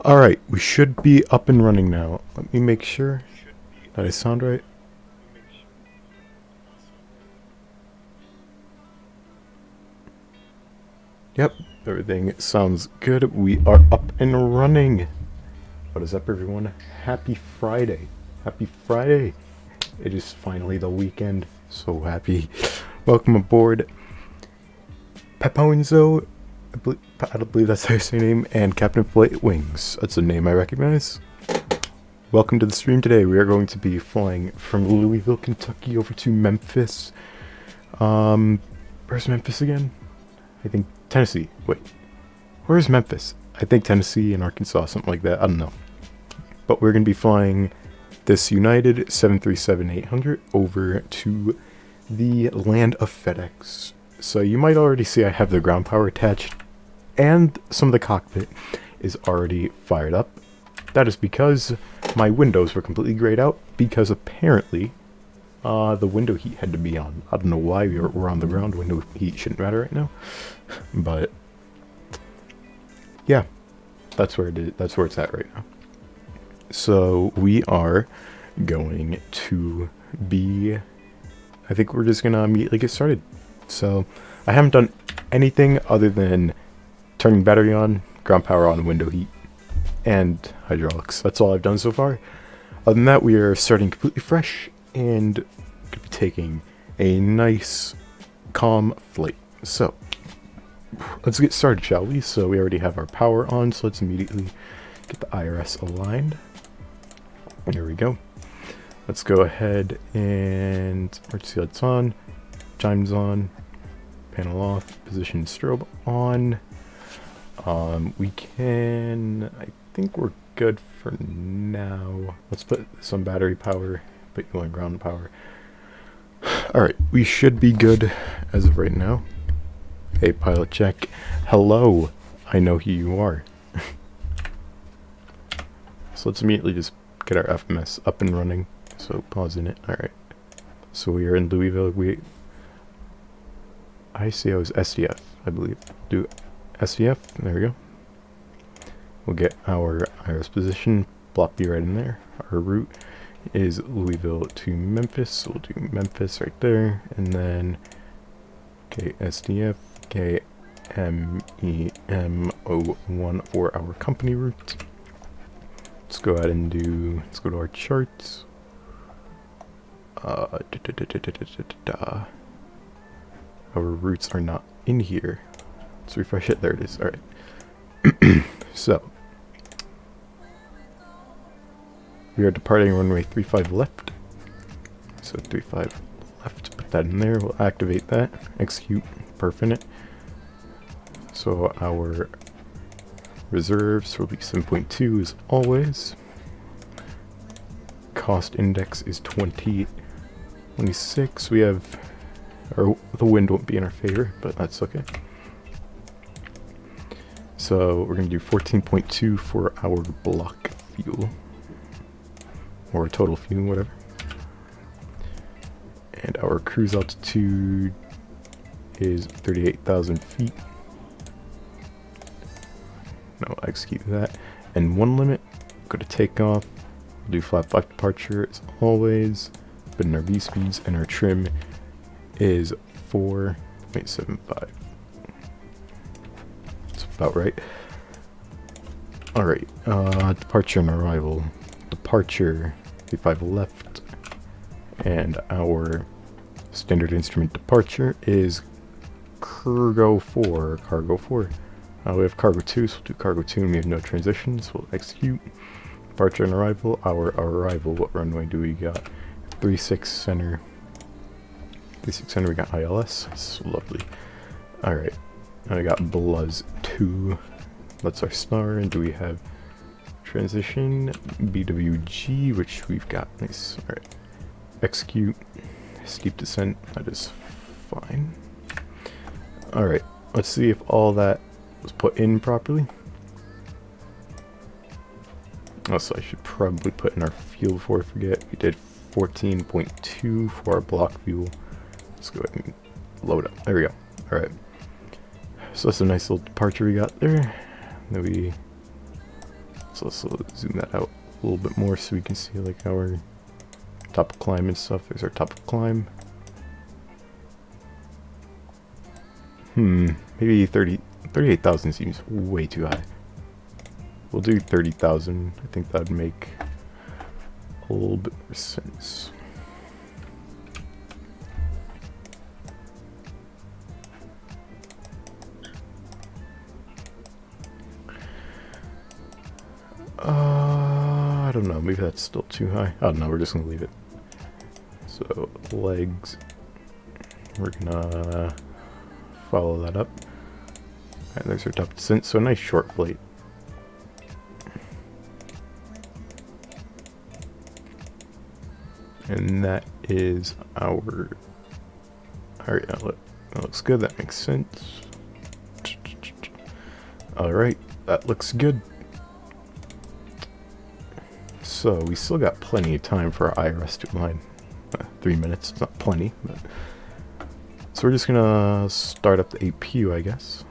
Alright, we should be up and running now. Let me make sure that I sound right. Yep, everything sounds good. We are up and running. What is up, everyone? Happy Friday. Happy Friday. It is finally the weekend. So happy. Welcome aboard. Peponzo, I don't believe that's how you say your name, and Captain Flight Wings. That's a name I recognize. Welcome to the stream today. We are going to be flying from Louisville, Kentucky over to Memphis. Where's Memphis again? I think Tennessee. Wait, where's Memphis? I think Tennessee and Arkansas, something like that. I don't know. But we're going to be flying this United 737-800 over to the land of FedEx. So you might already see I have the ground power attached, and some of the cockpit is already fired up. That is because my windows were completely grayed out, because apparently the window heat had to be on. I don't know why we're on the ground. Window heat shouldn't matter right now, but yeah, that's where it is. That's where it's at right now. So we are going to be, I think we're just gonna immediately get started. So I haven't done anything other than turning battery on, ground power on, window heat, and hydraulics. That's all I've done so far. Other than that, we are starting completely fresh and going to be taking a nice, calm flight. So let's get started, shall we? So we already have our power on, so let's immediately get the Irs aligned. There we go. Let's go ahead and emergency lights on, chimes on, panel off, position strobe on. We can, I think we're good for now. Let's put some battery power, put you on ground power. Alright, we should be good as of right now. Hey, pilot check. Hello, I know who you are. So let's immediately just get our FMS up and running. So pausing it. Alright. So we are in Louisville. I was SDF, I believe. Do SDF. There we go. We'll get our Iris position. Block B right in there. Our route is Louisville to Memphis. So we'll do Memphis right there. And then SDF KMEM01 for our company route. Let's go ahead and let's go to our charts. Our routes are not in here. Let's refresh it. There it is. Alright. So we are departing runway 35 left. So 35 left. Put that in there. We'll activate that. Execute. Perfect. So our reserves will be 7.2 as always. Cost index is 26. We have, or the wind won't be in our favor, but that's okay. So we're going to do 14.2 for our block fuel, or total fuel, whatever. And our cruise altitude is 38,000 feet. No, execute that. And one limit, go to takeoff. We'll do flap 5 departure as always. Put in our V speeds, and our trim is 4.75. That's about right. Alright, departure and arrival. Departure, 35 left. And our standard instrument departure is cargo 4. We have cargo 2, so we'll do cargo 2, and we have no transitions. We'll execute. Departure and arrival. Our arrival, what runway do we got? 36 center. 36 center, we got ILS. That's lovely. Alright. Now we got Buzz 2. That's our star. And do we have transition? BWG, which we've got. Nice. Alright. Execute. Steep descent. That is fine. Alright. Let's see if all that was put in properly. Also, I should probably put in our fuel before I forget. We did 14.2 for our block fuel. Let's go ahead and load up. There we go. Alright. So that's a nice little departure we got there. Then we So let's zoom that out a little bit more so we can see like our top of climb and stuff. There's our top of climb. Maybe 38,000 seems way too high. We'll do 30,000. I think that would make a little bit more sense. I don't know, maybe that's still too high. Oh no, we're just gonna leave it. So legs, we're gonna follow that up. Alright, there's our top descent, so a nice short flight. And that is our... Alright, that looks good, that makes sense. Alright, that looks good. So we still got plenty of time for our Irs to align. 3 minutes, it's not plenty, but... So we're just gonna start up the APU, I guess.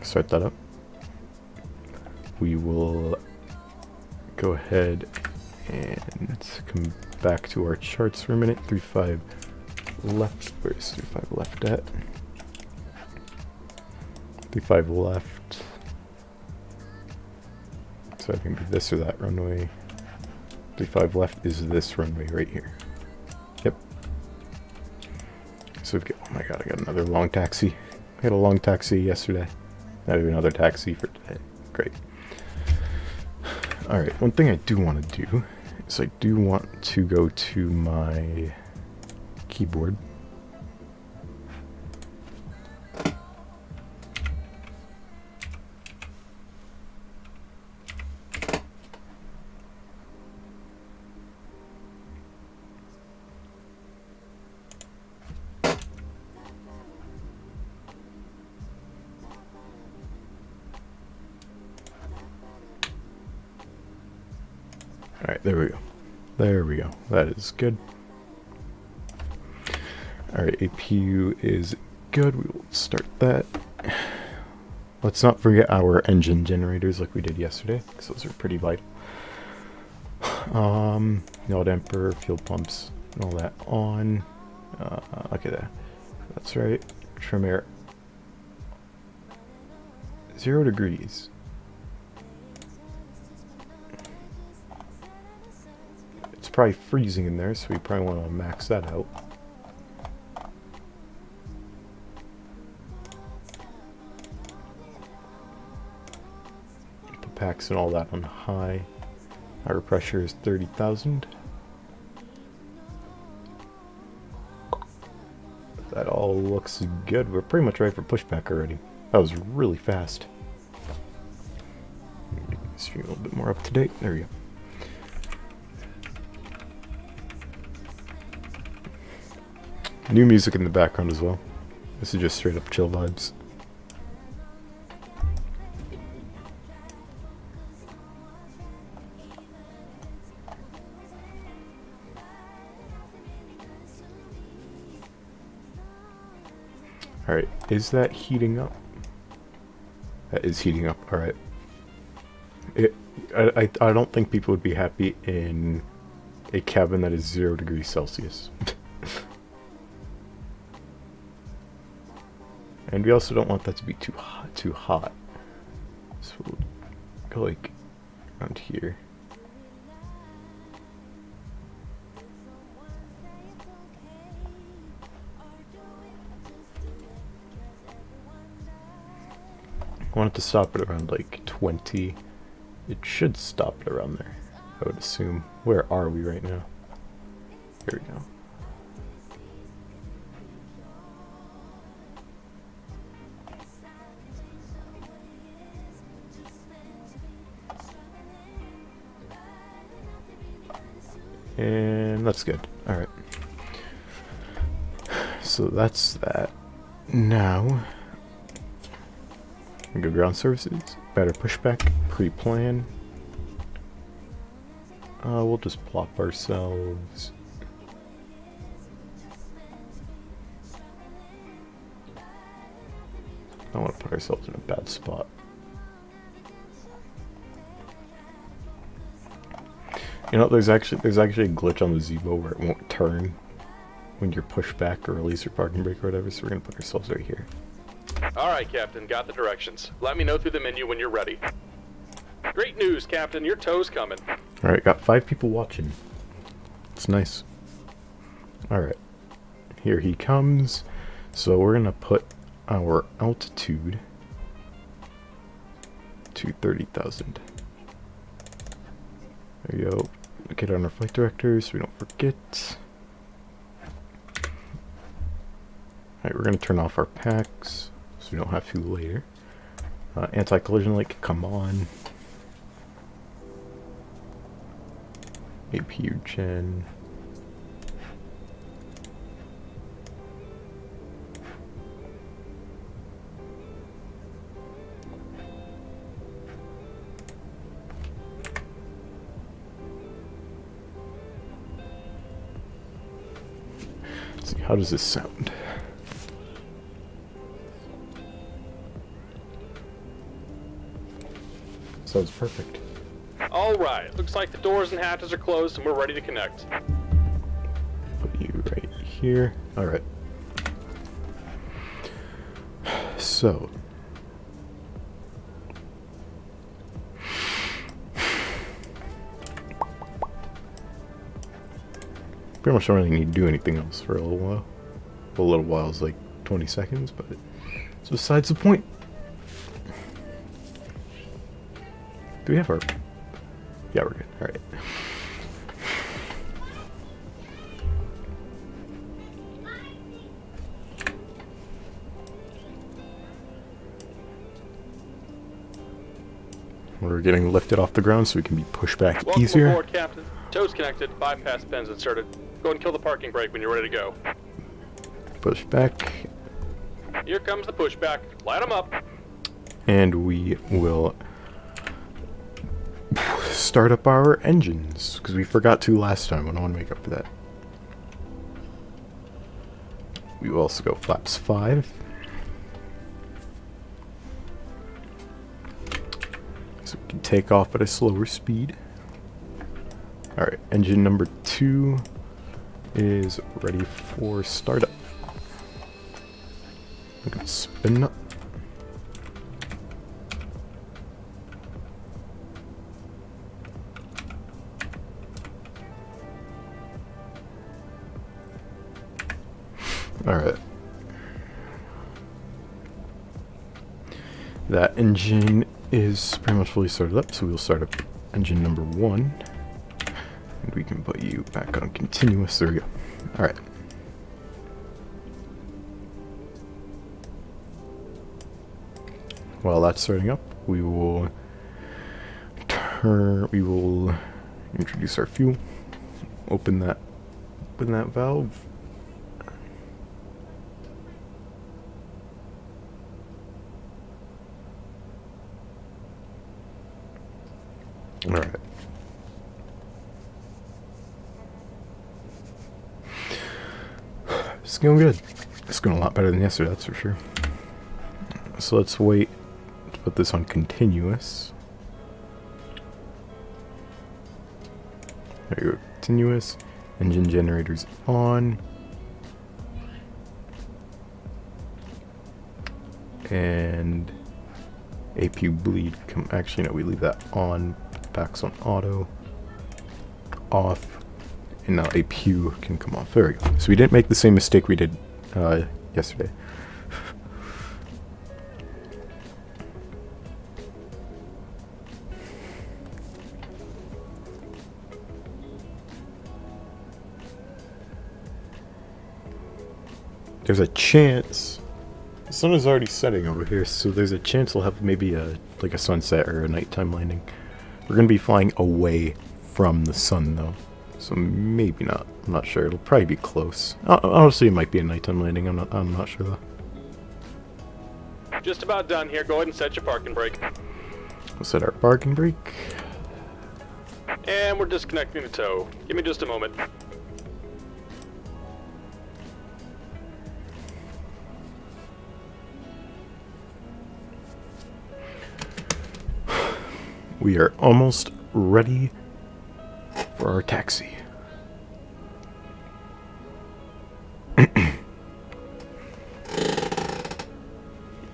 Start that up. We will go ahead and come back to our charts for a minute. 3.5 left. Where's 3.5 left at? 3.5 left. So I think this or that runway. 3.5 left is this runway right here. Yep. So we've got, oh my god, I got another long taxi. I had a long taxi yesterday. Now we have another taxi for today. Great. Alright, one thing I do want to do is I do want to go to my keyboard. Alright, there we go. There we go. That is good. Alright, APU is good. We will start that. Let's not forget our engine generators like we did yesterday, because those are pretty vital. Yaw damper, fuel pumps, and all that on. Okay, that's right. Trim air. 0 degrees. It's probably freezing in there, so we probably want to max that out. Put packs and all that on high. Our pressure is 30,000. That all looks good. We're pretty much ready for pushback already. That was really fast. Make the stream a little bit more up to date. There we go. New music in the background as well. This is just straight up chill vibes. Alright, is that heating up? That is heating up, alright. I don't think people would be happy in a cabin that is 0 degrees Celsius. And we also don't want that to be too hot. So we'll go like around here. I want it to stop at around like 20. It should stop at around there, I would assume. Where are we right now? Here we go. And that's good. Alright. So that's that. Now, we go ground services, better pushback, pre-plan. We'll just plop ourselves. I don't want to put ourselves in a bad spot. You know, there's actually a glitch on the Zevo where it won't turn when you're pushed back or release your parking brake or whatever, so we're gonna put ourselves right here. Alright, Captain, got the directions. Let me know through the menu when you're ready. Great news, Captain, your tow's coming. Alright, got 5 people watching. It's nice. Alright, here he comes. So we're gonna put our altitude to 30,000. There you go. Get on our flight director so we don't forget. Alright, we're gonna turn off our packs so we don't have to later. Anti-collision light, come on. APU gen. Let's see, how does this sound? Sounds perfect. Alright, looks like the doors and hatches are closed and we're ready to connect. Put you right here. Alright. So. Pretty much don't really need to do anything else for a little while. A little while is like 20 seconds, but it's besides the point. Do we have our... Yeah, we're good. Alright. We're getting lifted off the ground so we can be pushed back easier. Welcome aboard, Captain. Tow's connected, bypass pins inserted. Go and kill the parking brake when you're ready to go. Push back. Here comes the pushback. Light them up. And we will start up our engines, because we forgot to last time. I don't want to make up for that. We will also go flaps 5. So we can take off at a slower speed. Alright, engine number 2 is ready for startup. I'm going to spin up. Alright. That engine is pretty much fully started up, so we'll start up engine number 1. And we can put you back on continuous. There we go. Alright. While that's starting up, we will introduce our fuel. Open that valve. Alright. It's going good. It's going a lot better than yesterday, that's for sure. So let's wait to put this on continuous. There you go, continuous. Engine generators on. And APU bleed, actually no, we leave that on. Backs on auto. Off. And now APU can come off. There we go. So we didn't make the same mistake we did yesterday. There's a chance the sun is already setting over here, so there's a chance we'll have maybe like a sunset or a nighttime landing. We're gonna be flying away from the sun though, so maybe not. I'm not sure. It'll probably be close. Honestly, it might be a nighttime landing. I'm not sure though. Just about done here. Go ahead and set your parking brake. We'll set our parking brake. And we're disconnecting the tow. Give me just a moment. we are almost ready for our taxi.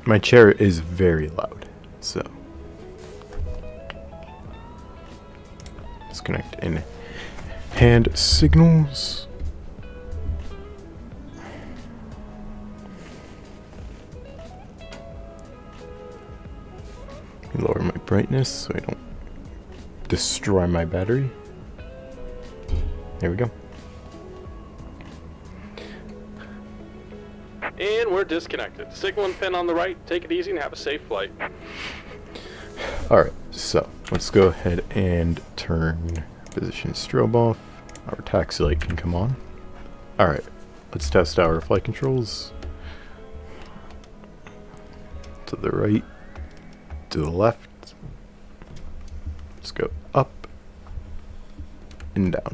My chair is very loud, so disconnect in hand signals. Lower my brightness so I don't destroy my battery. There we go. And we're disconnected. Signal and pin on the right. Take it easy and have a safe flight. Alright, so let's go ahead and turn position strobe off. Our taxi light can come on. Alright, let's test our flight controls. To the right, to the left. Let's go up and down.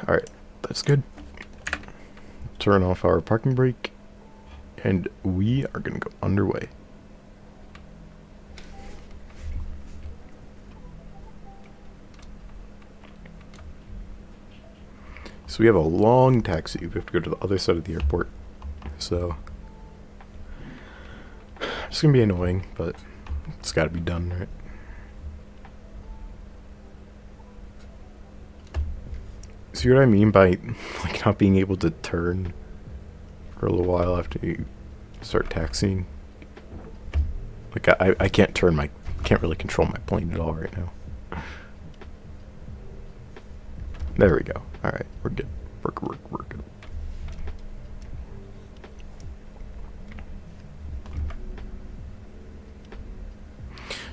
Alright, that's good. Turn off our parking brake, and we are going to go underway. So we have a long taxi. We have to go to the other side of the airport. So it's going to be annoying, but it's got to be done, right? See what I mean by like not being able to turn for a little while after you start taxiing? Like I can't turn can't really control my plane at all right now. There we go. Alright, we're good. We're good.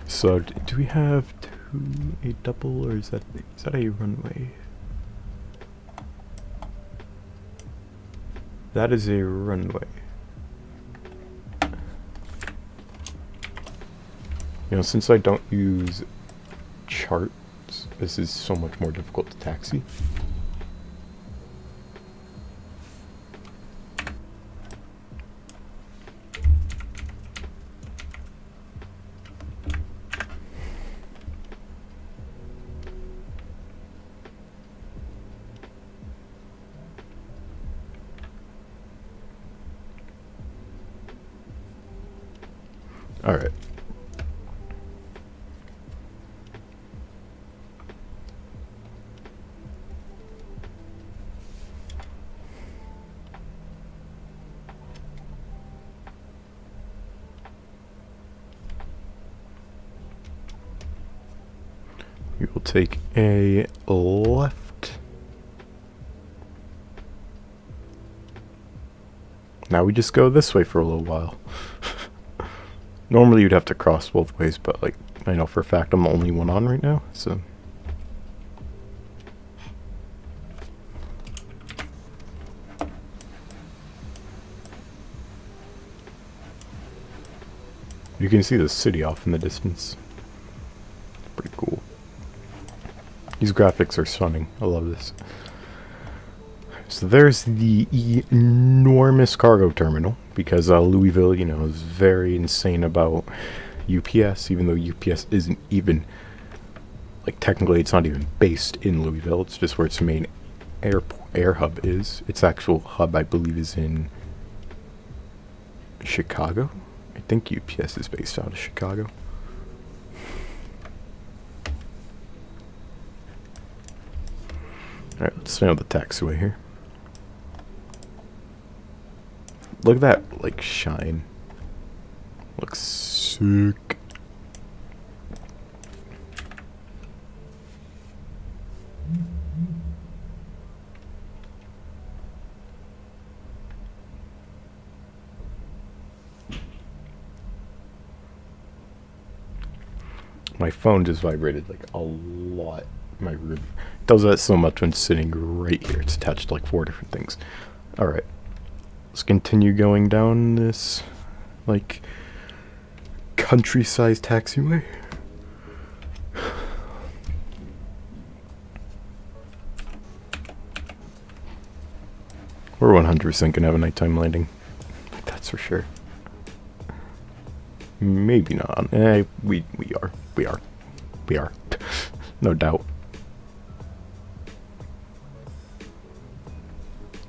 So do we have a double, or is that a runway? That is a runway. You know, since I don't use charts, this is so much more difficult to taxi. All right. We will take a left. Now we just go this way for a little while. Normally you'd have to cross both ways, but like I know for a fact I'm the only one on right now, so you can see the city off in the distance. Pretty cool. These graphics are stunning. I love this. So there's the enormous cargo terminal, because Louisville, you know, is very insane about UPS, even though UPS isn't even, like, technically it's not even based in Louisville. It's just where its main air hub is. Its actual hub, I believe, is in Chicago. I think UPS is based out of Chicago. Alright, let's stay on the taxiway here. Look at that, like, shine. Looks sick. My phone just vibrated like a lot in my room. It does that so much when sitting right here. It's attached to like 4 different things. Alright. Let's continue going down this, like, country-sized taxiway. We're 100% gonna have a nighttime landing. That's for sure. Maybe not. We are. We are. We are. No doubt.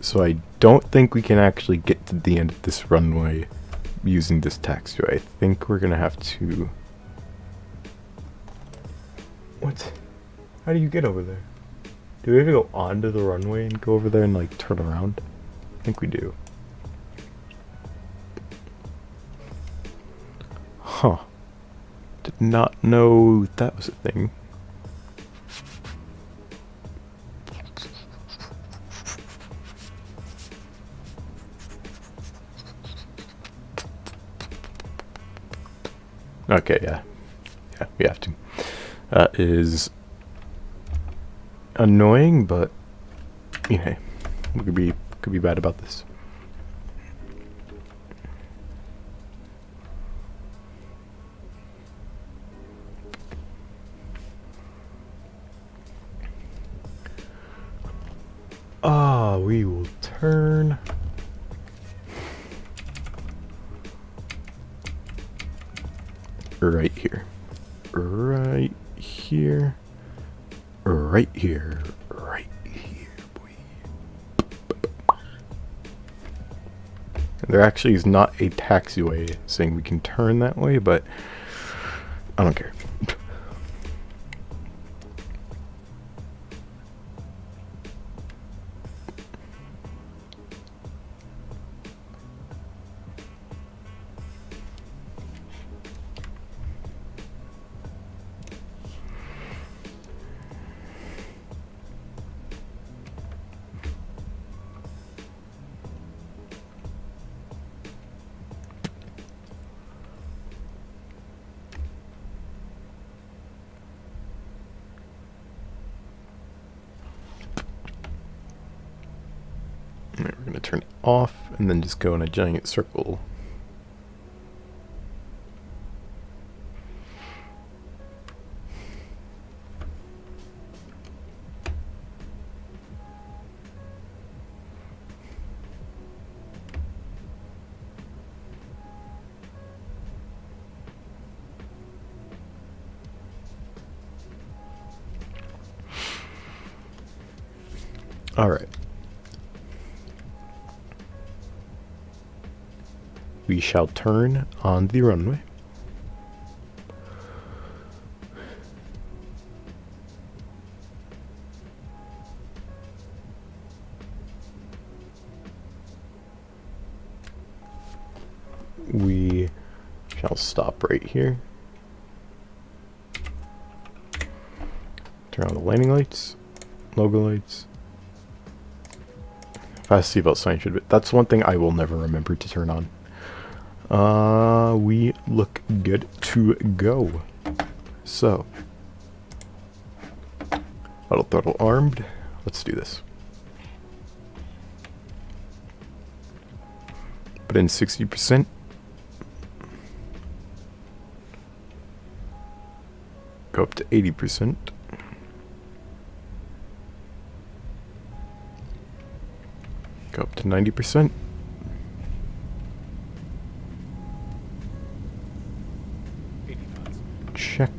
So I don't think we can actually get to the end of this runway using this taxiway. I think we're gonna have to... What? How do you get over there? Do we have to go onto the runway and go over there and like turn around? I think we do. Huh. Did not know that was a thing. Okay, yeah. Yeah, we have to. That is annoying, but you know, we could be bad about this. We will turn. Right here. Right here. Right here. Right here, boy. There actually is not a taxiway saying we can turn that way, but I don't care. We're going to turn it off and then just go in a giant circle. All right. We shall turn on the runway. We shall stop right here. Turn on the landing lights, logo lights. Fast seatbelt sign should be. That's one thing I will never remember to turn on. We look good to go. So, auto throttle armed. Let's do this. Put in 60%. Go up to 80%. Go up to 90%. Check.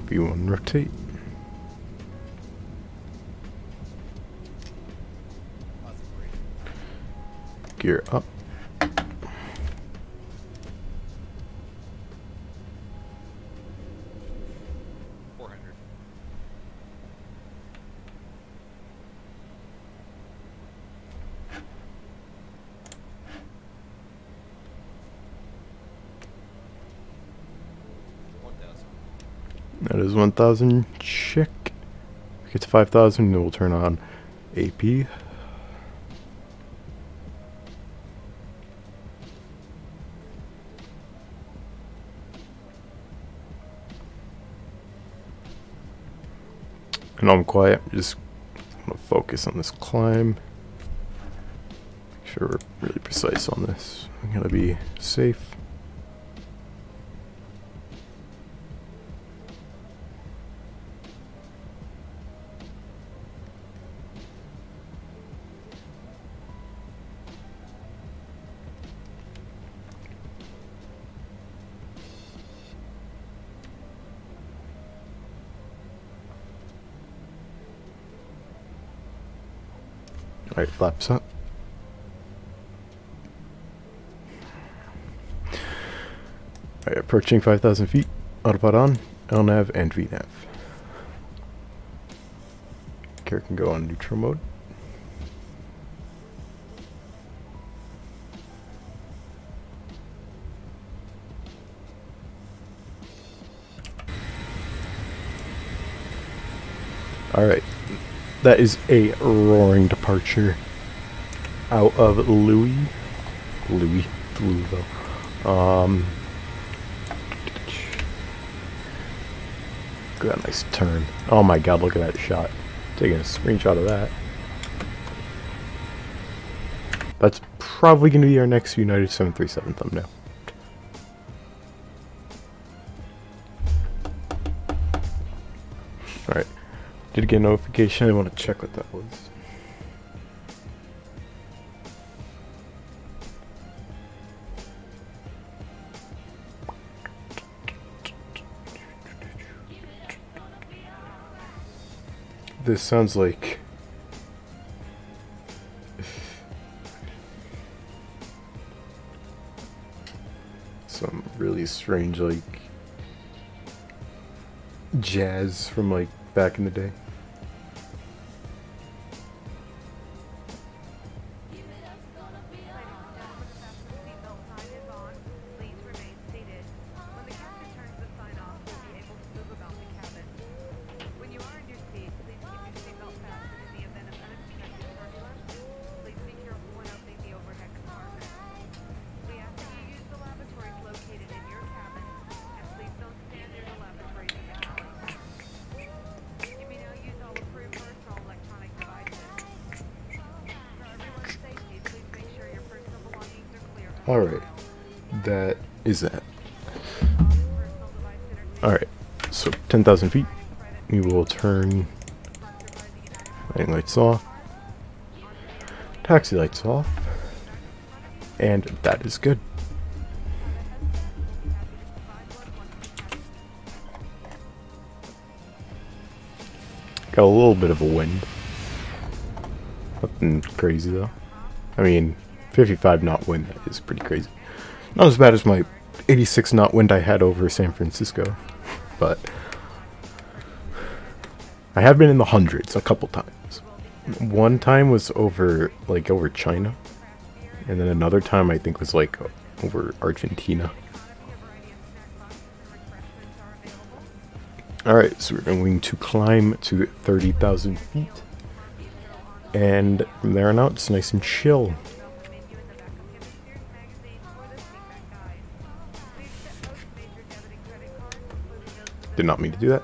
V1 rotate. Gear up. That is 1,000. Check. If it gets 5,000, then we'll turn on AP. And I'm quiet. I'm just gonna focus on this climb. Make sure we're really precise on this. I'm gonna be safe. Alright, flaps up. Alright, approaching 5,000 feet. Autopilot on. LNAV and VNAV. Carrier can go on neutral mode. Alright, that is a roaring departure out of Louisville. Got a nice turn. Oh my god, look at that shot. Taking a screenshot of that. That's probably going to be our next United 737 thumbnail. Alright. Did get a notification. I want to check what that was. This sounds like some really strange, like, jazz from, like, back in the day. Alright, that is that. Alright, so 10,000 feet. We will turn landing lights off, taxi lights off, and that is good. Got a little bit of a wind. Nothing crazy though. I mean, 55 knot wind is pretty crazy. Not as bad as my 86 knot wind I had over San Francisco, but I have been in the hundreds a couple times. One time was over China, and then another time I think was like over Argentina. Alright, so we're going to climb to 30,000 feet, and from there on out it's nice and chill. Did not mean to do that.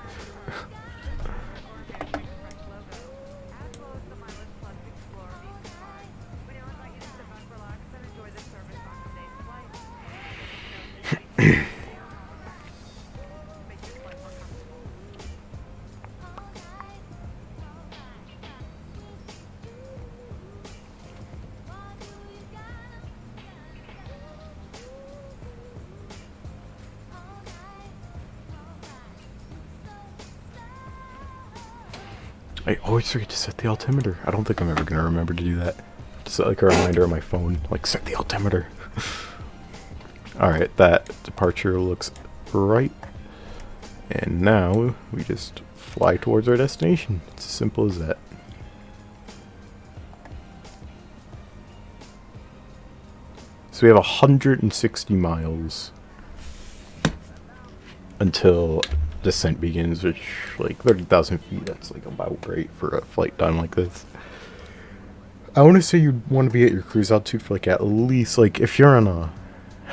I always forget to set the altimeter. I don't think I'm ever going to remember to do that. Just set like a reminder on my phone, like set the altimeter. Alright, that departure looks right. And now we just fly towards our destination. It's as simple as that. So we have 160 miles until descent begins, which, like, 30,000 feet, that's like about right for a flight time like this. I want to say you'd want to be at your cruise altitude for like at least, like, if you're on a,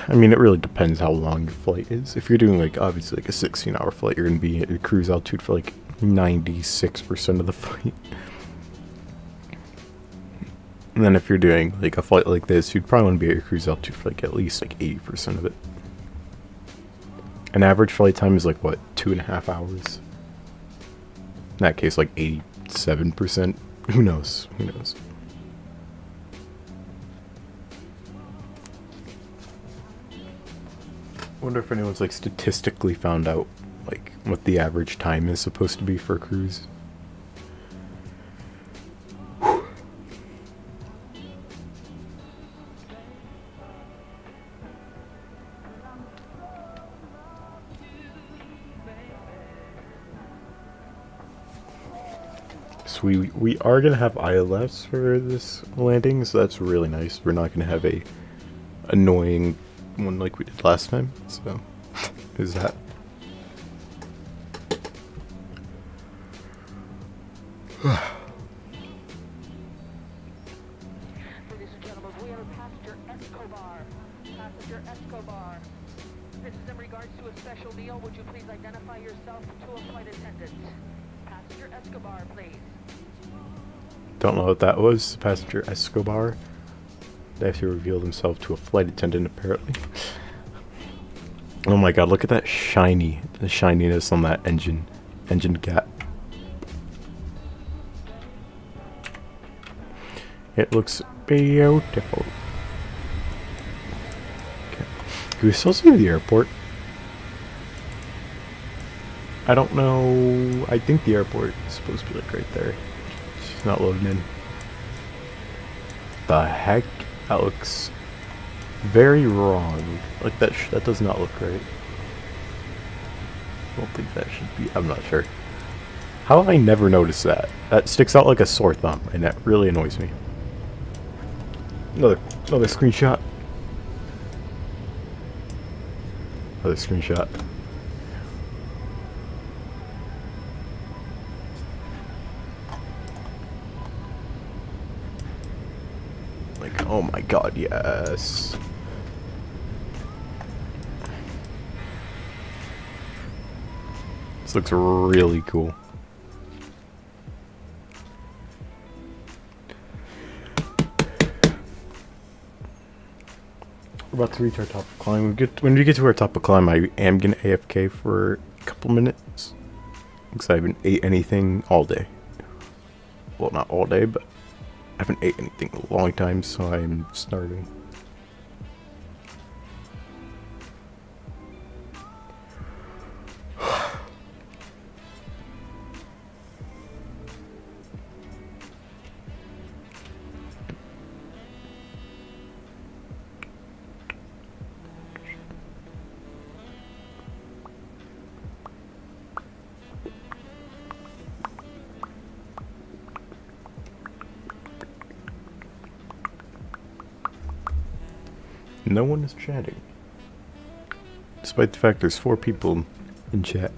I mean, it really depends how long your flight is. If you're doing like obviously like a 16-hour flight, you're going to be at your cruise altitude for like 96% of the flight. And then if you're doing like a flight like this, you'd probably want to be at your cruise altitude for like at least like 80% of it. An average flight time is like, what, 2.5 hours? In that case, like 87%. Who knows? Who knows? Wonder if anyone's like statistically found out like what the average time is supposed to be for a cruise. So we are gonna have ILS for this landing, so that's really nice. We're not gonna have a annoying one like we did last time. So is that. Ladies and gentlemen, we are Passenger Escobar. Passenger Escobar. This is in regards to a special meal. Would you please identify yourself to a flight attendant? Passenger Escobar, please. Don't know what that was. Passenger Escobar. They actually revealed himself to a flight attendant, apparently. Oh my god, look at that the shininess on that engine cap. It looks beautiful. Okay. Can we still see the airport? I don't know. I think the airport is supposed to be like right there. It's just not loading in. The heck? That looks very wrong. Like that does not look right. I don't think that should be. I'm not sure. How have I never noticed that? That sticks out like a sore thumb, and that really annoys me. Another screenshot. Another screenshot. Like, oh my god, yes. This looks really cool. We're about to reach our top of climb. When we get to our top of climb, I am gonna AFK for a couple minutes because I haven't ate anything all day. Well, not all day, but I haven't ate anything in a long time, so I'm starving. No one is chatting. Despite the fact there's 4 people in chat.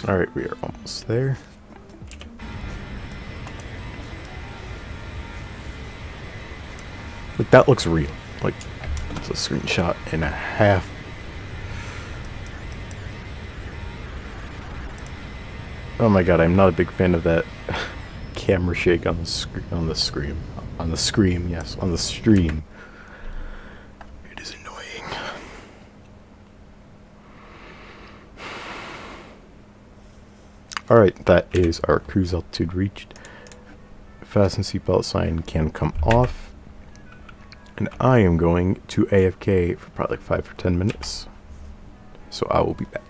Alright, we are almost there. Like, that looks real. Like, it's a screenshot and a half. Oh my god, I'm not a big fan of that camera shake on the scream. Yes, on the stream. It is annoying. Alright, that is our cruise altitude reached. Fasten seatbelt sign can come off. And I am going to AFK for probably like 5 or 10 minutes. So I will be back.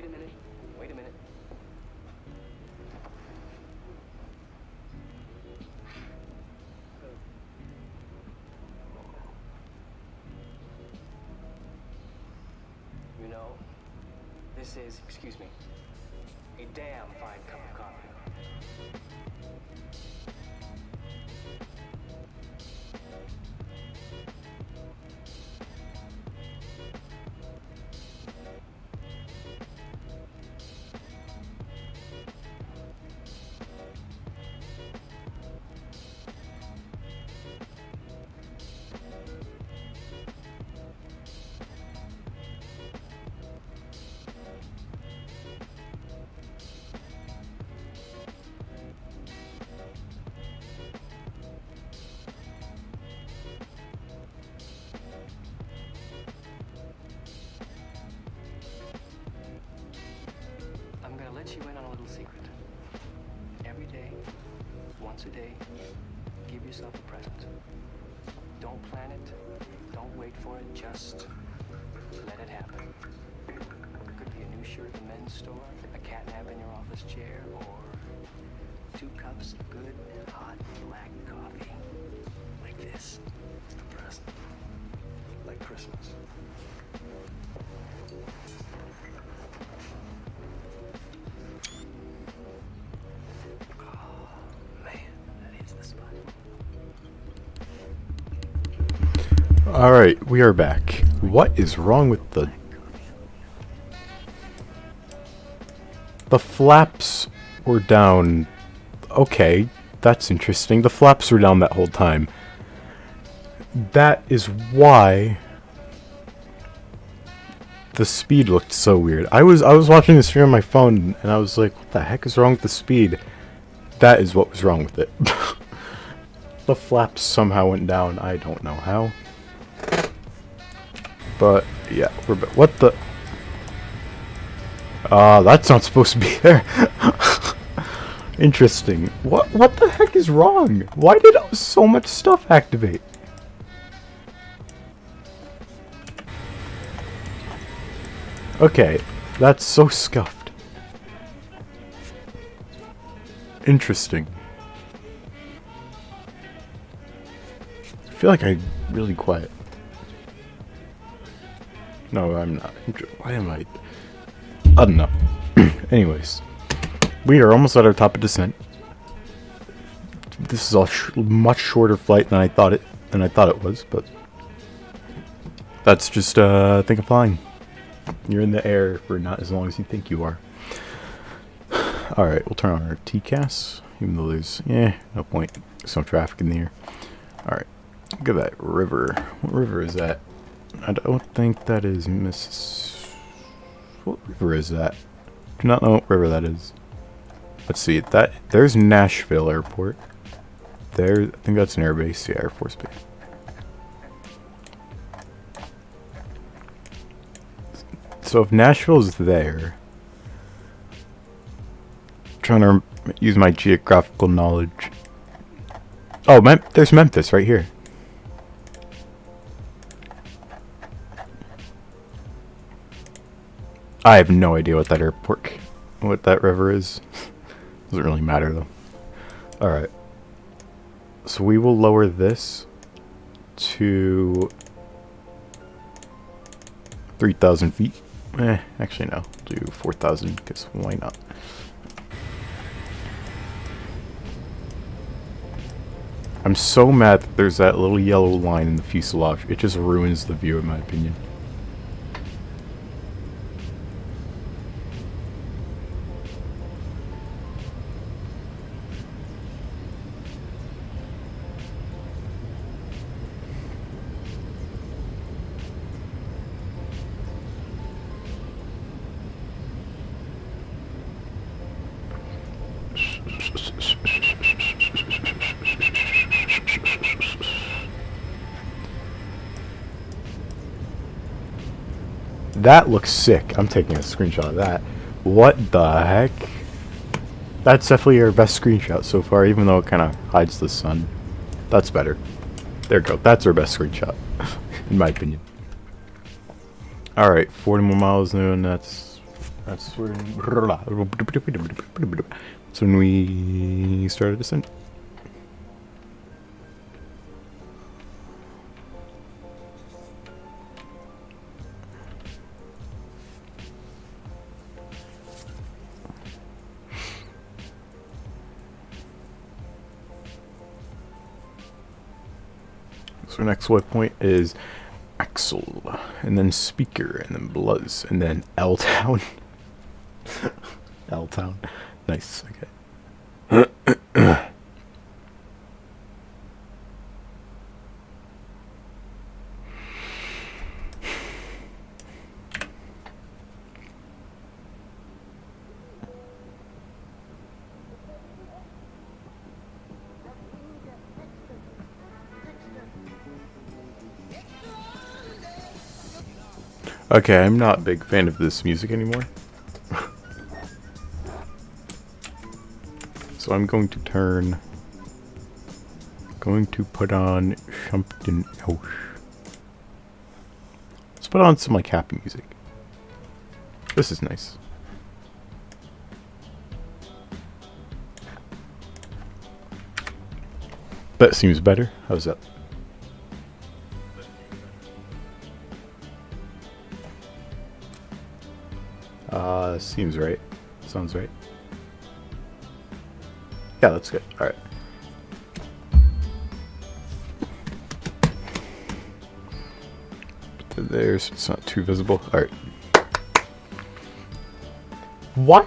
a minute. Wait a minute. You know, this is, excuse me, a damn fine cup of coffee. I'm gonna let you in on a little secret. Every day, once a day, give yourself a present. Don't plan it, don't wait for it, just let it happen. It could be a new shirt at the men's store, a cat nap in your office chair, or 2 cups of good, hot, black coffee. Like this. A present. Like Christmas. Alright, we are back. What is wrong with the... The flaps were down... Okay, that's interesting. The flaps were down that whole time. That is why... the speed looked so weird. I was watching the stream on my phone, and I was like, what the heck is wrong with the speed? That is what was wrong with it. The flaps somehow went down. I don't know how. But, yeah, we're... What the... that's not supposed to be there. Interesting. What the heck is wrong? Why did so much stuff activate? Okay, that's so scuffed. Interesting. I feel like I'm really quiet. No, I'm not. Why am I... I don't know. Anyways. We are almost at our top of descent. This is a much shorter flight than I thought it was, but... That's just, I think of flying. You're in the air for not as long as you think you are. Alright, we'll turn on our TCAS, even though there's, no point. There's no traffic in the air. Alright, look at that river. What river is that? I don't think that is What river is that? Do not know what river that is. Let's see, there's Nashville Airport. There, I think that's an air base, yeah, Air Force Base. So if Nashville's there, I'm trying to use my geographical knowledge. Oh, there's Memphis right here. I have no idea what that what that river is. Doesn't really matter though. Alright. So we will lower this to 3,000 feet. Actually no. Do 4,000 because why not? I'm so mad that there's that little yellow line in the fuselage. It just ruins the view in my opinion. That looks sick. I'm taking a screenshot of that. What the heck? That's definitely our best screenshot so far, even though it kind of hides the sun. That's better. There we go. That's our best screenshot, in my opinion. Alright, 40 more miles now, and that's That's when we started descent. So next waypoint is Axel, and then Speaker, and then Bluzz, and then L-Town. L-Town. Nice, okay. Okay, I'm not a big fan of this music anymore. So I'm going to put on something else. Let's put on some like happy music. This is nice. That seems better. How's that? Seems right. Sounds right. Yeah, that's good. Alright. There's, it's not too visible. Alright. Why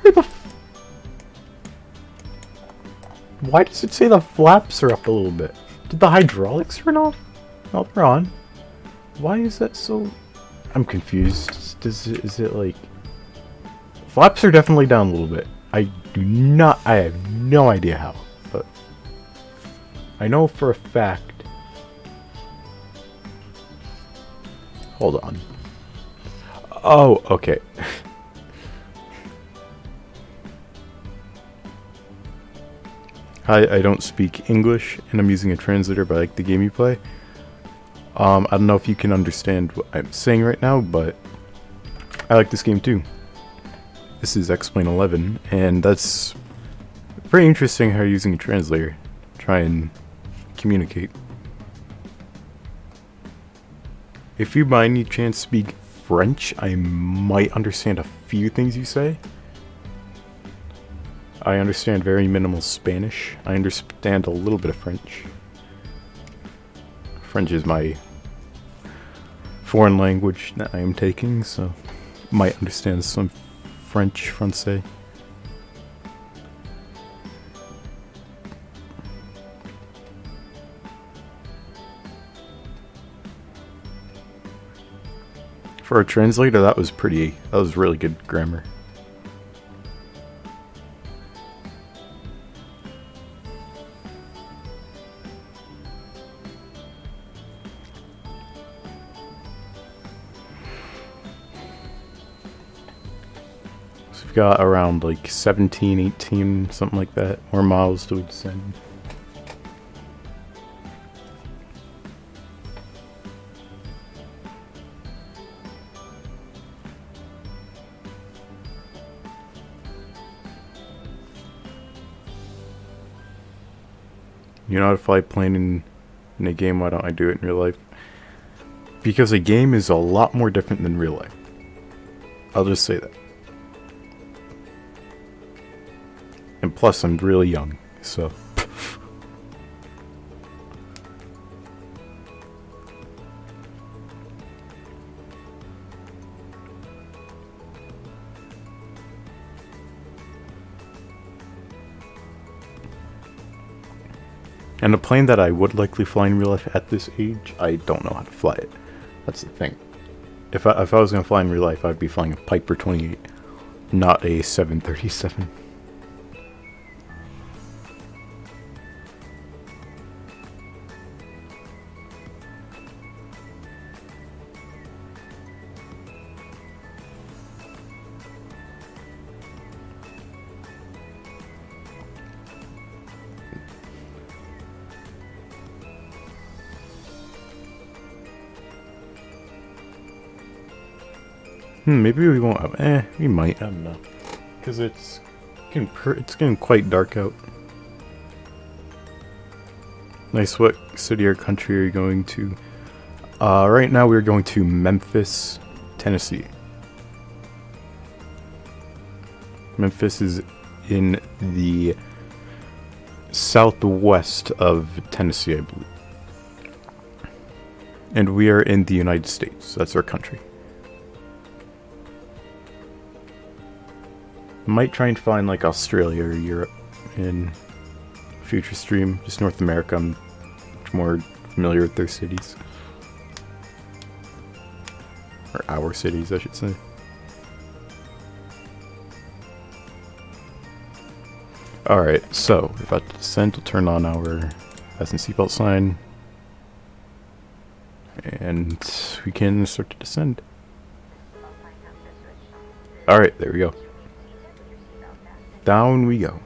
does it say the flaps are up a little bit? Did the hydraulics turn off? No, they're on. Why is that so... I'm confused. Is it like... Flaps are definitely down a little bit. I have no idea how, but I know for a fact. Hold on. Oh, okay. I don't speak English, and I'm using a translator, but I like the game you play. I don't know if you can understand what I'm saying right now, but I like this game too. This is Xplane11, and that's pretty interesting how you're using a translator to try and communicate. If you by any chance speak French, I might understand a few things you say. I understand very minimal Spanish. I understand a little bit of French. French is my foreign language that I am taking, so might understand some French, Francais. For a translator, that was really good grammar. We've got around like 17, 18, something like that, more miles to descend. You know how to fly a plane in a game, why don't I do it in real life? Because a game is a lot more different than real life. I'll just say that. And plus, I'm really young, so... And a plane that I would likely fly in real life at this age, I don't know how to fly it. That's the thing. If I was going to fly in real life, I'd be flying a Piper 28, not a 737. Maybe we won't have... we might. I don't know. Because it's getting quite dark out. Nice. What city or country are you going to? Right now we're going to Memphis, Tennessee. Memphis is in the southwest of Tennessee, I believe. And we are in the United States. That's our country. Might try and find like Australia or Europe in future stream. Just North America. I'm much more familiar with their cities. Or our cities, I should say. Alright, so we're about to descend. We'll turn on our fasten seatbelt sign. And we can start to descend. Alright, there we go. Down we go.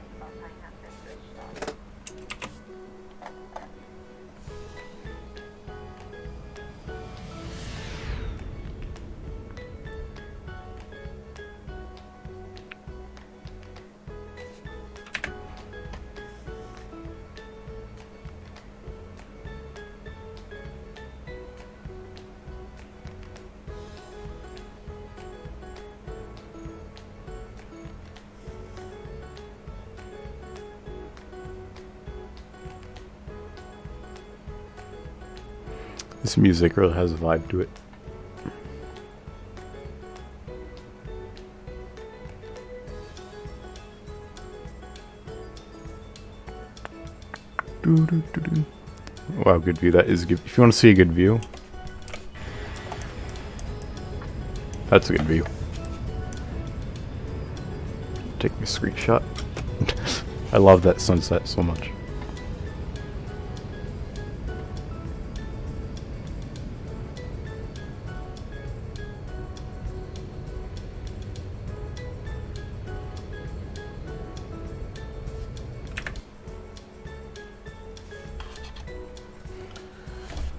This music really has a vibe to it. Wow, good view. That is good. If you want to see a good view, that's a good view. Take a screenshot. I love that sunset so much.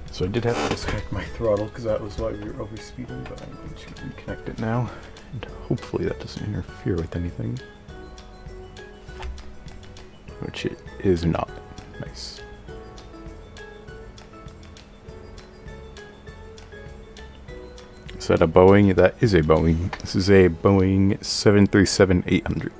So I did have to disconnect my throttle because that was why we were over speeding, but I'm going to reconnect it now, and hopefully that doesn't interfere with anything. Which it is not. Nice. Is that a Boeing? That is a Boeing. This is a Boeing 737-800.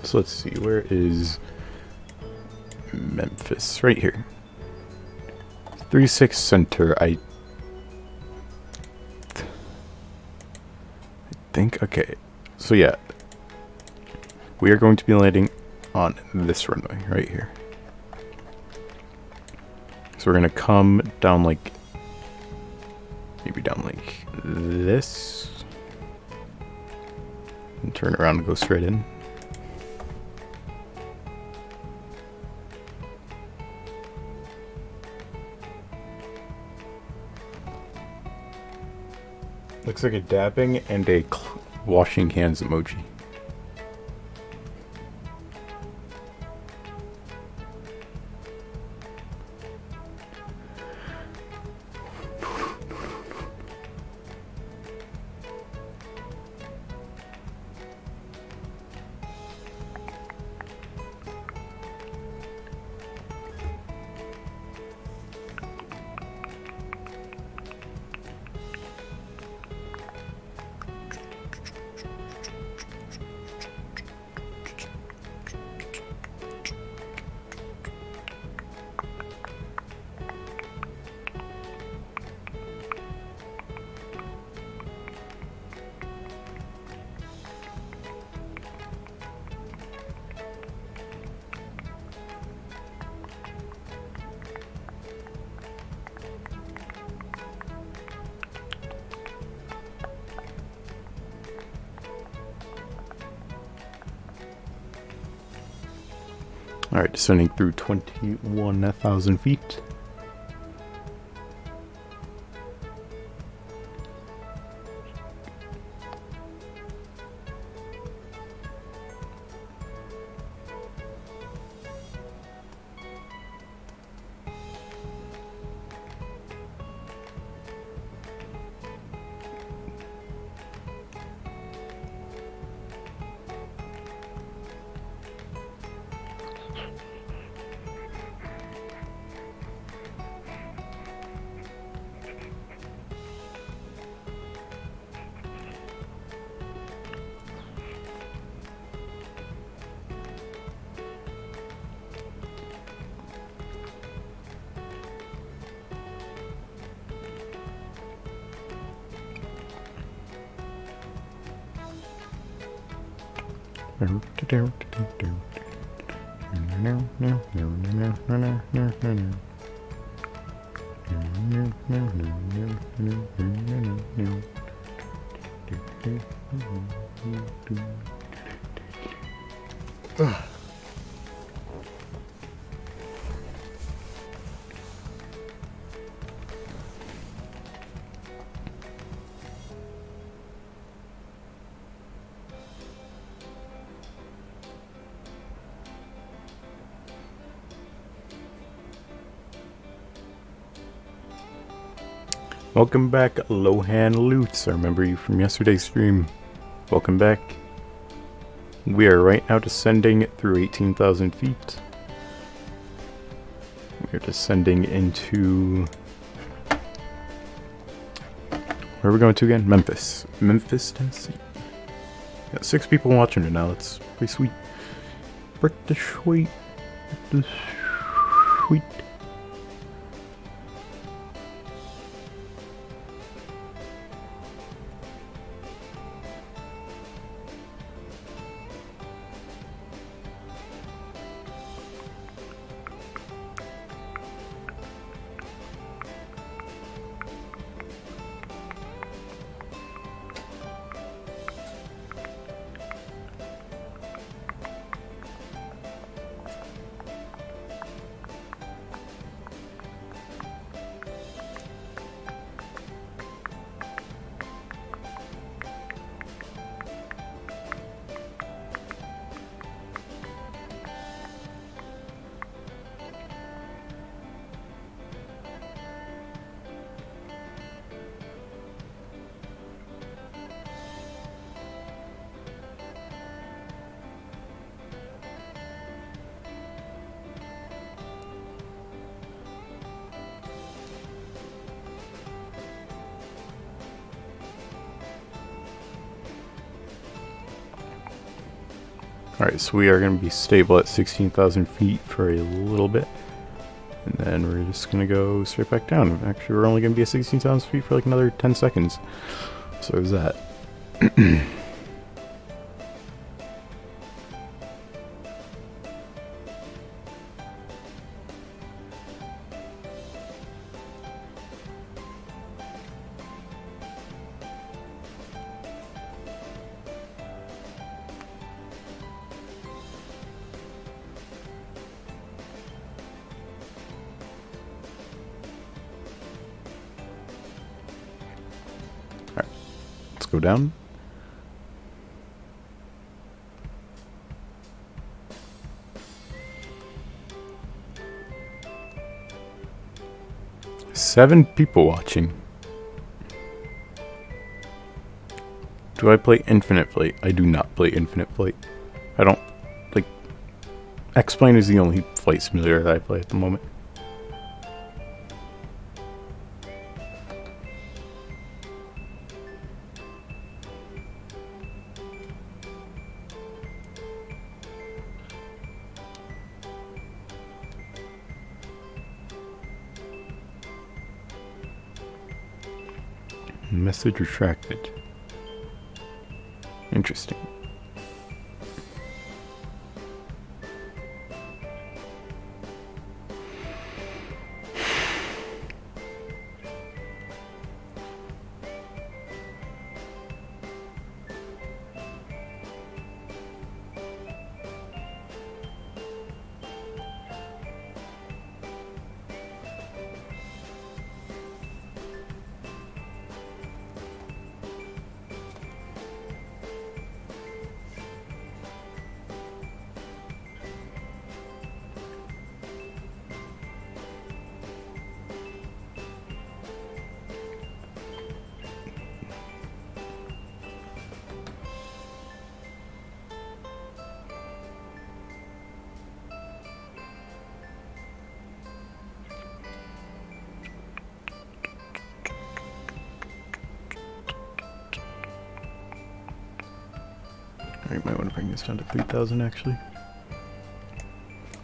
So let's see, where is Memphis? Right here. 36 center. I think, okay. So yeah, we are going to be landing on this runway right here. So we're gonna come down like, maybe down like this, and turn around and go straight in. Looks like a dabbing and a washing hands emoji. Alright, descending through 21,000 feet. Welcome back, Lohan Loots. I remember you from yesterday's stream. Welcome back. We are right now descending through 18,000 feet. We are descending into... Where are we going to again? Memphis. Memphis, Tennessee. Got 6 people watching it now. That's pretty sweet. Pretty sweet. Pretty sweet. Alright, so we are going to be stable at 16,000 feet for a little bit. And then we're just going to go straight back down. Actually, we're only going to be at 16,000 feet for like another 10 seconds. So there's that. Go down. Seven people watching. Do I play Infinite Flight? I do not play Infinite Flight. I don't like Xplane is the only flight simulator that I play at the moment. Message retracted. Interesting. I might want to bring this down to 3,000 actually.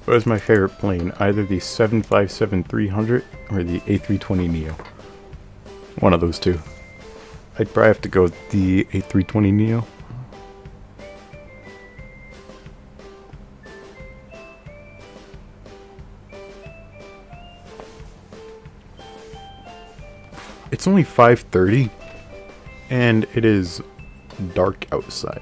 What is my favorite plane? Either the 757-300 or the A320neo. One of those two. I'd probably have to go with the A320neo. It's only 5:30 and it is dark outside.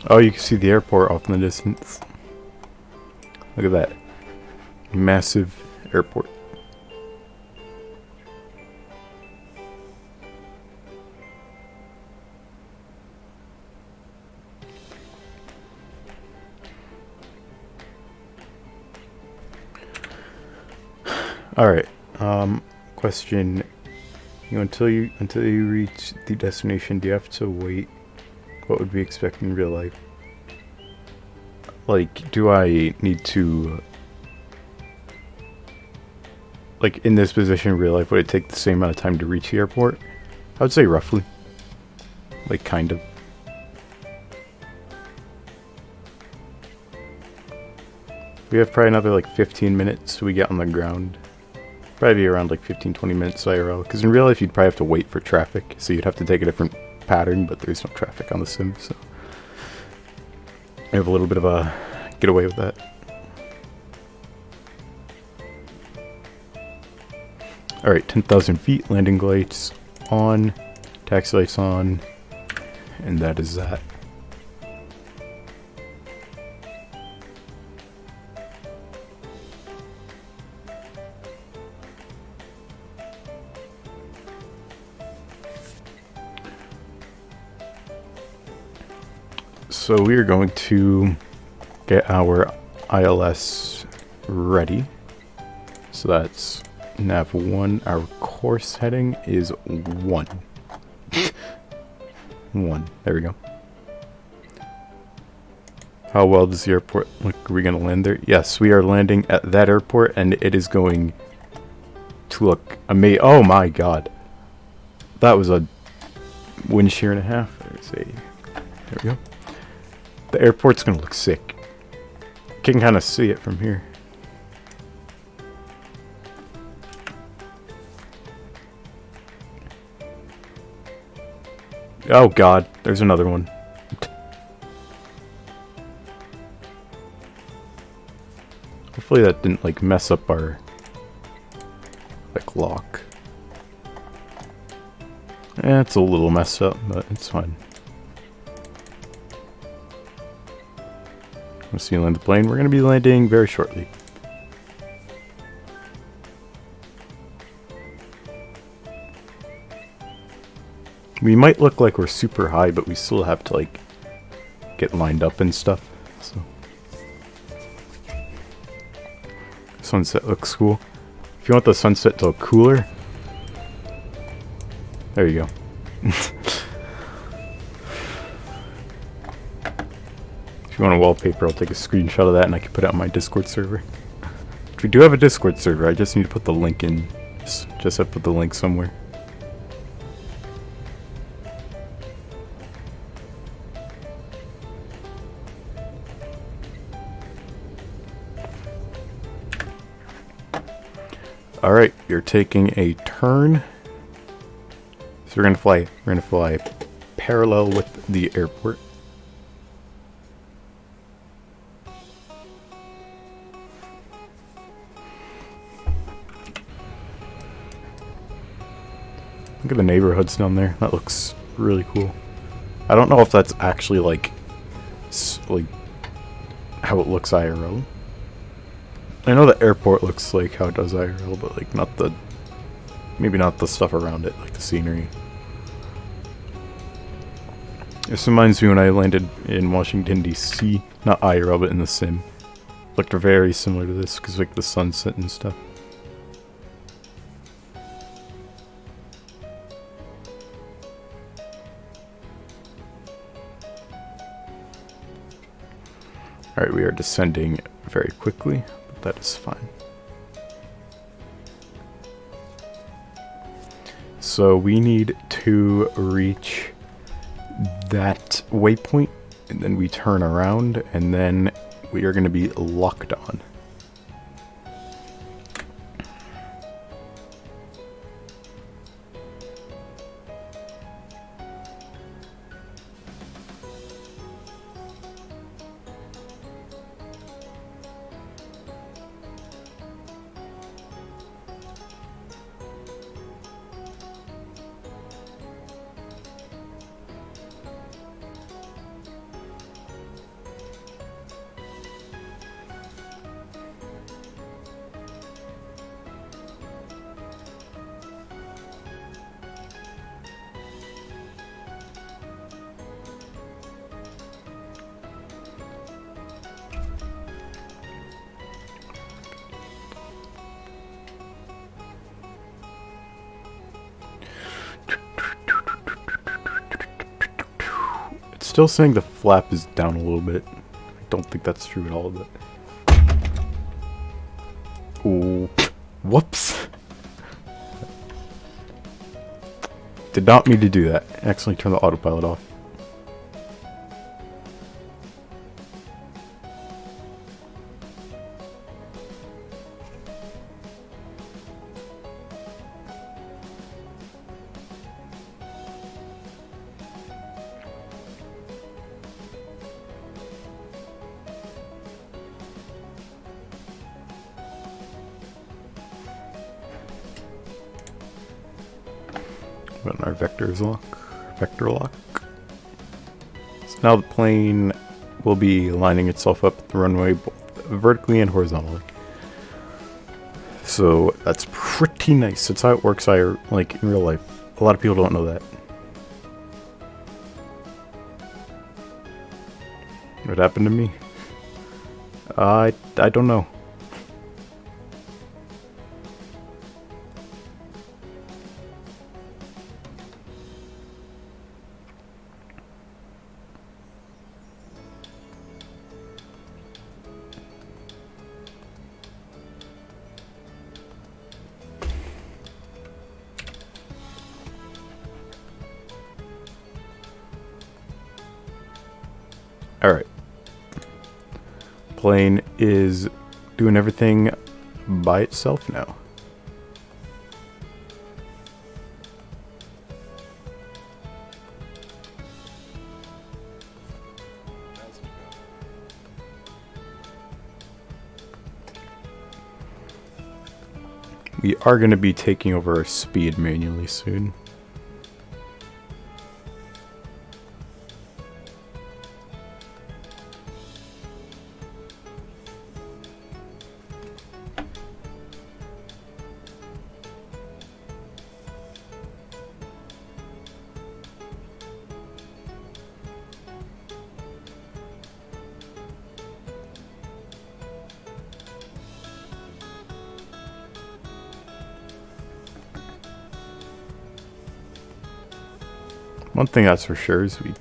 Oh, you can see the airport off in the distance. Look at that. Massive airport. Alright, question. Until you reach the destination, do you have to wait? What would we expect in real life? Like, do I need to... Like, in this position in real life, would it take the same amount of time to reach the airport? I would say roughly. Like, kind of. We have probably another, like, 15 minutes till we get on the ground. Probably around, like, 15-20 minutes IRL. Because in real life, you'd probably have to wait for traffic. So you'd have to take a different pattern, but there's no traffic on the sim, so I have a little bit of a get away with that. Alright, 10,000 feet, landing lights on, taxi lights on, and that is that. So we are going to get our ILS ready. So that's nav 1. Our course heading is 1. 1. There we go. How well does the airport look? Are we going to land there? Yes, we are landing at that airport, and it is going to look amazing. Oh my god. That was a wind shear and a half. There we go. The airport's gonna look sick. You can kind of see it from here. Oh god, there's another one. Hopefully that didn't like mess up our like lock. It's a little messed up, but it's fine. We'll see you land the plane. We're going to be landing very shortly. We might look like we're super high, but we still have to like get lined up and stuff. So sunset looks cool. If you want the sunset to look cooler, there you go. If you want a wallpaper, I'll take a screenshot of that and I can put it on my Discord server. Which we do have a Discord server, I just need to put the link in. Just have to put the link somewhere. Alright, you're taking a turn. So we're gonna fly parallel with the airport. Look at the neighborhoods down there. That looks really cool. I don't know if that's actually like how it looks IRL. I know the airport looks like how it does IRL, but like not the, maybe not the stuff around it, like the scenery. This reminds me when I landed in Washington DC, not IRL but in the sim. Looked very similar to this because like the sunset and stuff. Alright, we are descending very quickly, but that is fine. So we need to reach that waypoint, and then we turn around, and then we are going to be locked on. It's still saying the flap is down a little bit. I don't think that's true at all, but... Ooh. Whoops! Did not mean to do that. Accidentally turned the autopilot off. Put on our vector lock. So now the plane will be lining itself up the runway both vertically and horizontally. So that's pretty nice. That's how it works like in real life. A lot of people don't know that. What happened to me? I don't know. Alright. Plane is doing everything by itself now. We are going to be taking over our speed manually soon. One thing that's for sure is we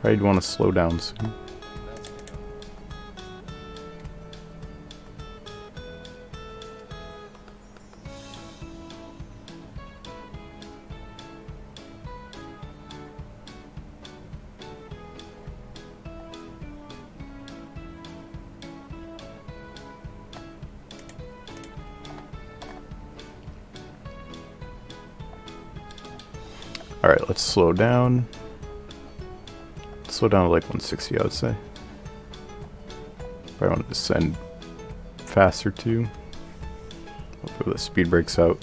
probably want to slow down soon. Alright, let's slow down. Slow down to like 160, I would say. Probably want to descend faster too. Hopefully the speed breaks out.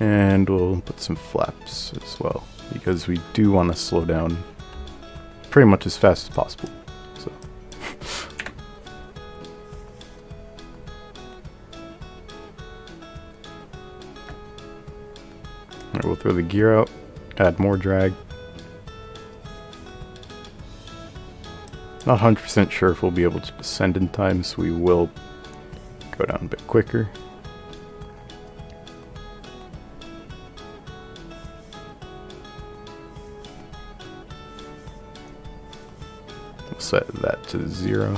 And we'll put some flaps as well, because we do want to slow down pretty much as fast as possible. So. Alright, we'll throw the gear out, add more drag. Not 100% sure if we'll be able to descend in time, so we will go down a bit quicker. set that to 0.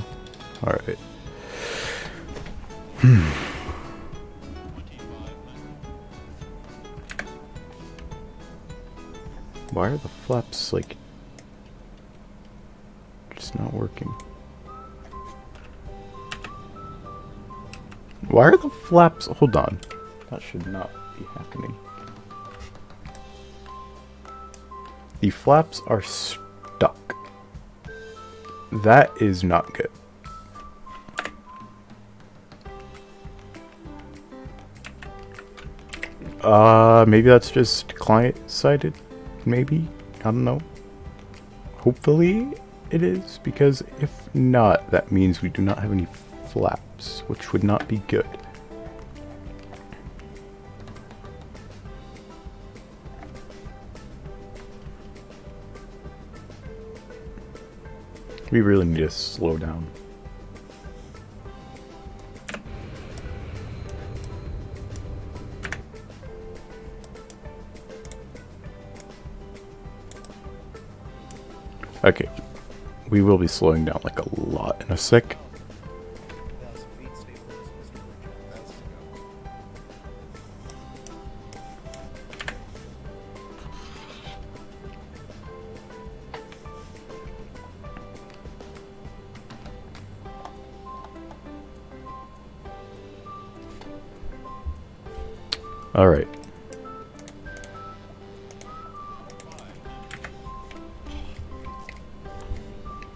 Alright. Why are the flaps, like, just not working? Why are the flaps... Hold on. That should not be happening. The flaps are stuck. That is not good. Maybe that's just client-sided? Maybe? I don't know. Hopefully it is, because if not, that means we do not have any flaps, which would not be good. We really need to slow down. Okay, we will be slowing down like a lot in a sec. All right.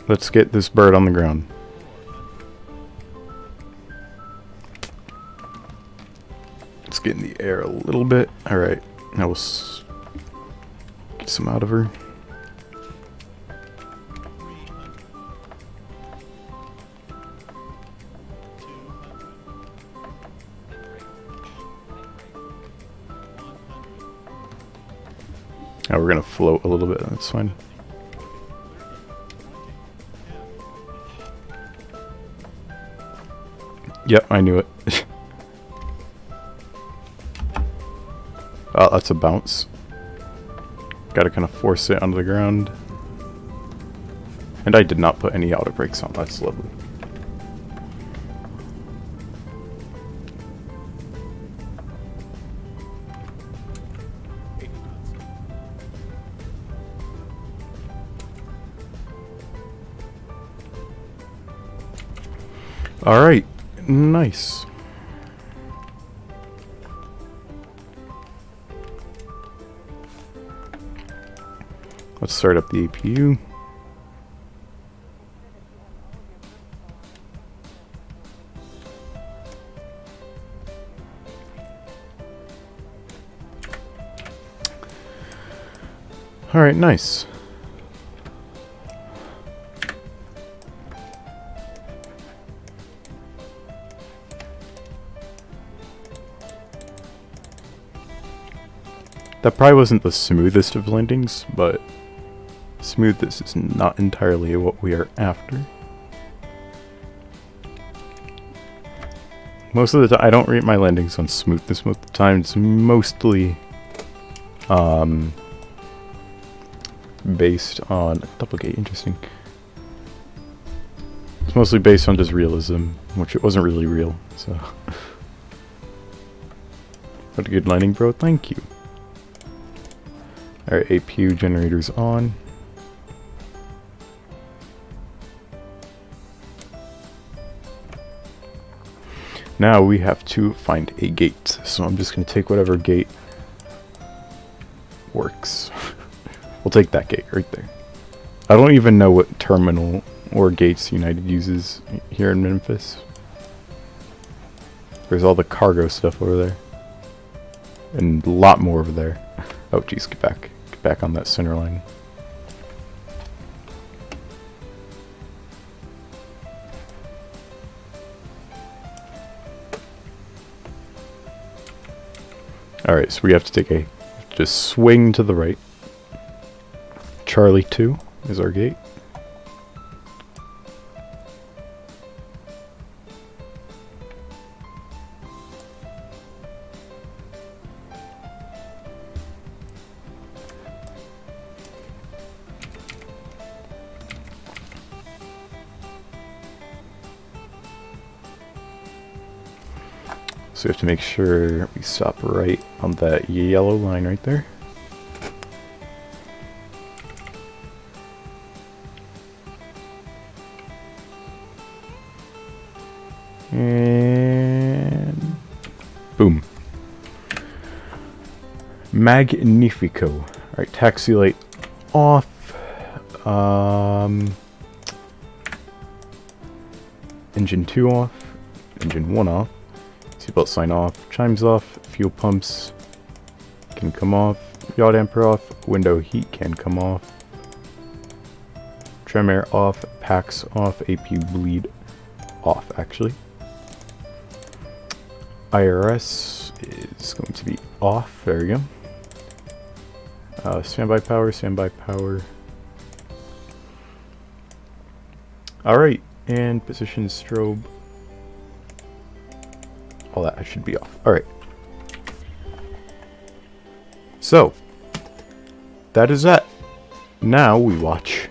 Let's get this bird on the ground. Let's get in the air a little bit. All right. Now we'll get some out of her. Now we're gonna float a little bit. That's fine. Yep, I knew it. Oh, that's a bounce. Gotta kind of force it onto the ground. And I did not put any auto brakes on. That's lovely. All right. Nice. Let's start up the APU. All right, nice. That probably wasn't the smoothest of landings, but smoothness is not entirely what we are after. Most of the time, I don't rate my landings on smoothness most of the time. It's mostly based on double gate. Interesting. It's mostly based on just realism, which it wasn't really real. So, what a good landing, bro. Thank you. Alright, APU generators on. Now we have to find a gate. So I'm just going to take whatever gate works. We'll take that gate right there. I don't even know what terminal or gates United uses here in Memphis. There's all the cargo stuff over there. And a lot more over there. Oh geez, get back. Get back on that center line. Alright, so we have to take a... just swing to the right. Charlie 2 is our gate. So we have to make sure we stop right on that yellow line right there. And boom. Magnifico. Alright, taxi light off. Engine 2 off. Engine 1 off. Seatbelt sign off. Chimes off. Fuel pumps can come off. Yaw damper off. Window heat can come off. Trim air off. Packs off. AP bleed off, actually. IRS is going to be off. There we go. Standby power, standby power. Alright, and position strobe. All that should be off. Alright. So, that is that. Now we watch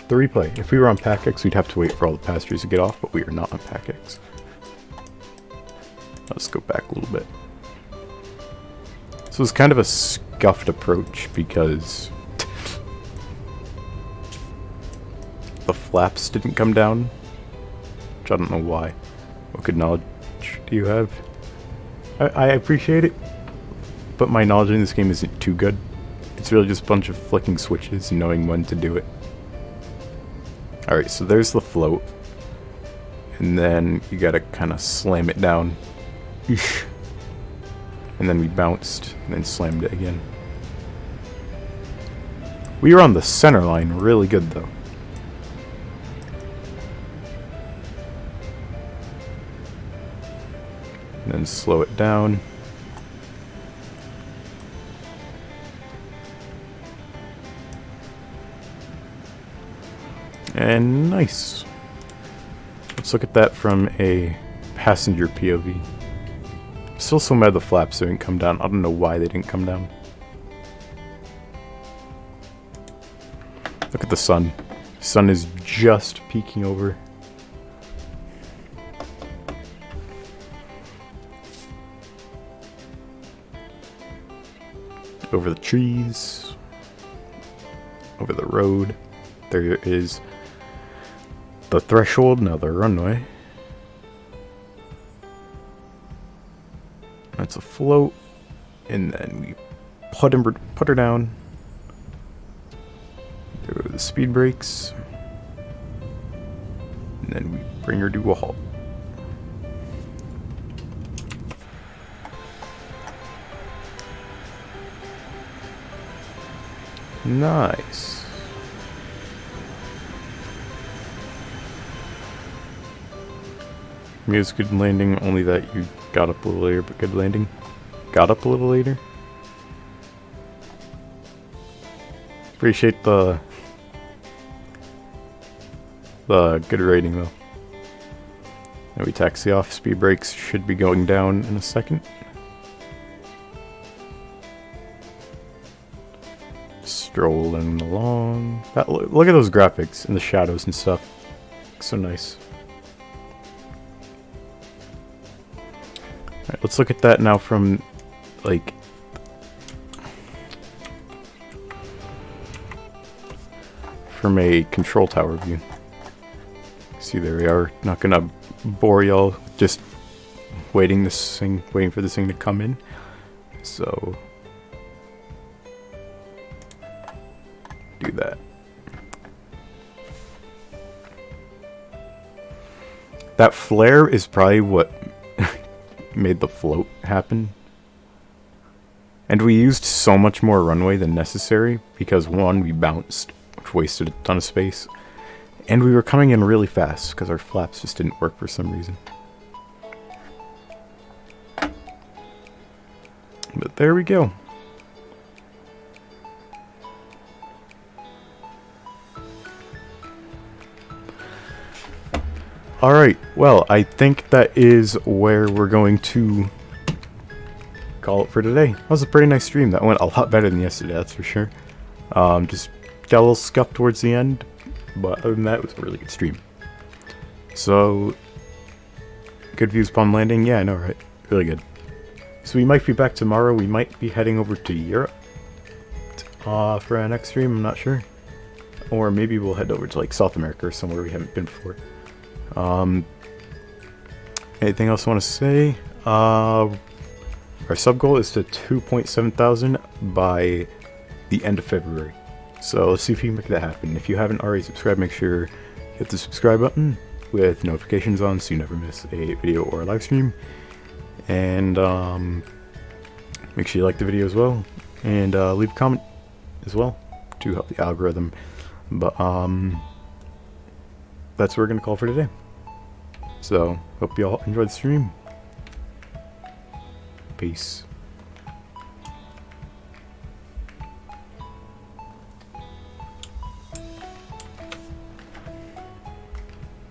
the replay. If we were on PAC-X, we'd have to wait for all the passengers to get off, but we are not on PAC-X. Let's go back a little bit. So it's kind of a scuffed approach because the flaps didn't come down, which I don't know why. What good knowledge do you have? I appreciate it, but my knowledge in this game isn't too good. It's really just a bunch of flicking switches and knowing when to do it. Alright, so there's the float. And then you gotta kind of slam it down. Eesh. And then we bounced, and then slammed it again. We were on the center line really good, though. And then slow it down. And nice. Let's look at that from a passenger POV. Still so mad the flaps didn't come down. I don't know why they didn't come down. Look at the sun. Sun is just peeking over. Over the trees. Over the road. There is the threshold, now the runway. That's a float, and then we put her down. There are the speed brakes, and then we bring her to a halt. Nice. It was good landing, only that you got up a little later, but good landing. Got up a little later. Appreciate the good rating though. Now we taxi off. Speed brakes should be going down in a second. Strolling along. Look at those graphics and the shadows and stuff. Looks so nice. Alright, let's look at that now from, like, from a control tower view. See, there we are. Not gonna bore y'all just waiting for this thing to come in. So do that. That flare is probably what made the float happen. And we used so much more runway than necessary because, one, we bounced, which wasted a ton of space, and we were coming in really fast because our flaps just didn't work for some reason. But there we go. Alright, well, I think that is where we're going to call it for today. That was a pretty nice stream. That went a lot better than yesterday, that's for sure. Just got a little scuffed towards the end, but other than that, it was a really good stream. So, good views upon landing? Yeah, I know, right? Really good. So we might be back tomorrow. We might be heading over to Europe for our next stream. I'm not sure. Or maybe we'll head over to like South America or somewhere we haven't been before. Anything else I want to say? Our sub goal is to 2.7 thousand by the end of February. So let's see if we can make that happen. If you haven't already subscribed, make sure you hit the subscribe button with notifications on so you never miss a video or a live stream. And make sure you like the video as well. And leave a comment as well to help the algorithm. But that's what we're going to call for today. So hope you all enjoyed the stream. Peace.